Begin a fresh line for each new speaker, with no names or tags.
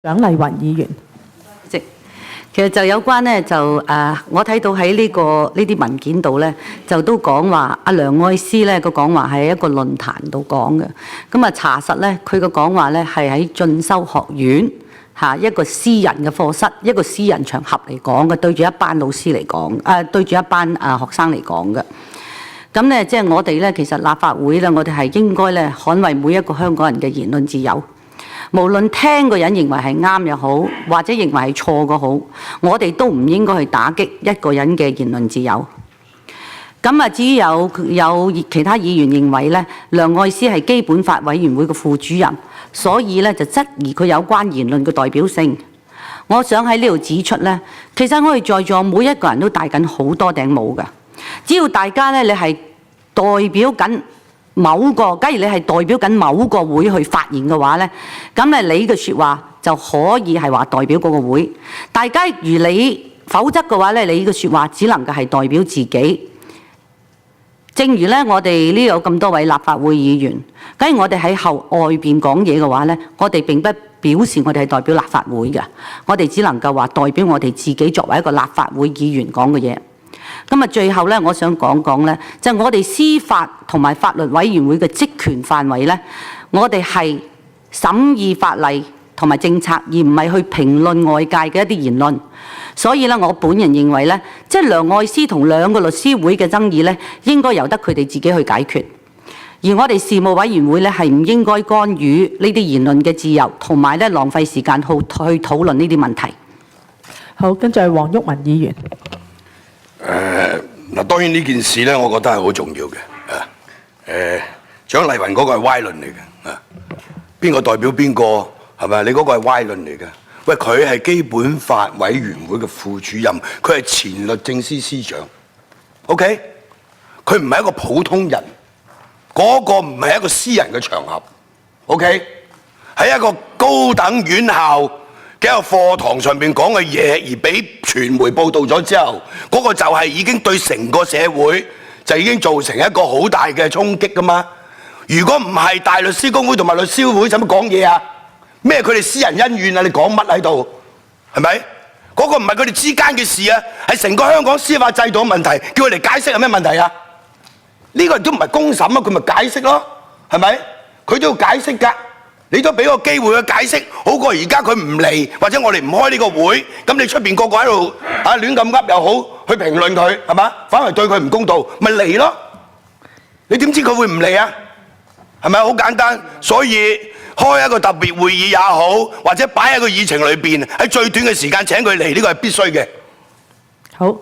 蔣麗芸議員，
其實就有關咧，我睇到喺呢啲文件度咧，就都講話阿梁愛詩咧個講話係一個論壇度講嘅。咁啊查實咧，佢個講話咧係喺進修學院一個私人嘅課室，一個私人場合嚟講嘅，對住一班老師嚟講，對住一班學生嚟講嘅。咁咧即係我哋咧，其實立法會咧，我哋係應該咧捍衛每一個香港人嘅言論自由。無論聽個人認為係啱又好，或者認為係錯個好，我哋都唔應該去打擊一個人嘅言論自由。咁啊，至於有其他議員認為咧，梁愛詩係基本法委員會嘅副主任，所以咧就質疑佢有關言論嘅代表性。我想喺呢度指出咧，其實我哋在座每一個人都戴緊好多頂帽㗎。只要大家咧，你係代表緊某個，假如你係代表緊某個會去發言嘅話咧，咁咧你嘅説話就可以係話代表嗰個會。但係假如你否則嘅話咧，你嘅説話只能夠係代表自己。正如咧，我哋呢有咁多位立法會議員，假如我哋喺外邊講嘢嘅話咧，我哋並不表示我哋係代表立法會嘅，我哋只能夠話代表我哋自己作為一個立法會議員講嘅嘢。咁啊，最後咧，我想講講咧，就係我哋司法同埋法律委員會嘅職權範圍咧，我哋係審議法例同埋政策，而唔係去評論外界嘅一啲言論。所以咧，我本人認為咧，即係梁愛詩同兩個律師會嘅爭議咧，應該由得佢哋自己去解決。而我哋事務委員會咧，係唔應該干預呢啲言論嘅自由，同埋咧浪費時間去討論呢啲問題。
好，跟住係黃毓民議員。
當然呢件事咧，我覺得係好重要嘅。蔣麗芸嗰個係歪論嚟嘅。邊個代表邊個係咪？你嗰個係歪論嚟嘅。喂，佢係基本法委員會嘅副主任，佢係前律政司司長。OK， 佢唔係一個普通人，嗰個唔係一個私人嘅場合。OK， 喺一個高等院校嘅一個課堂上邊講嘅嘢，而俾傳媒報導咗之後，嗰個就係已經對成個社會就已經造成一個好大嘅衝擊㗎嘛。如果唔係大律師公會同埋律師會，使乜講嘢啊？咩佢哋私人恩怨啊？你講乜喺度？係咪？嗰個唔係佢哋之間嘅事啊，係成個香港司法制度嘅問題，叫佢哋解釋係咩問題啊？呢個都唔係公審啊，佢咪解釋咯，係咪？佢都要解釋㗎。你都俾個機會佢解釋，好過而家佢唔嚟，或者我哋唔開呢個會，咁你出邊個個喺度亂咁噏又好，去評論佢係嘛？反而對佢唔公道，咪嚟咯？你點知佢會唔嚟啊？係咪好簡單？所以開一個特別會議也好，或者擺喺個議程裏邊，喺最短嘅時間請佢嚟，呢個係必須嘅。
好。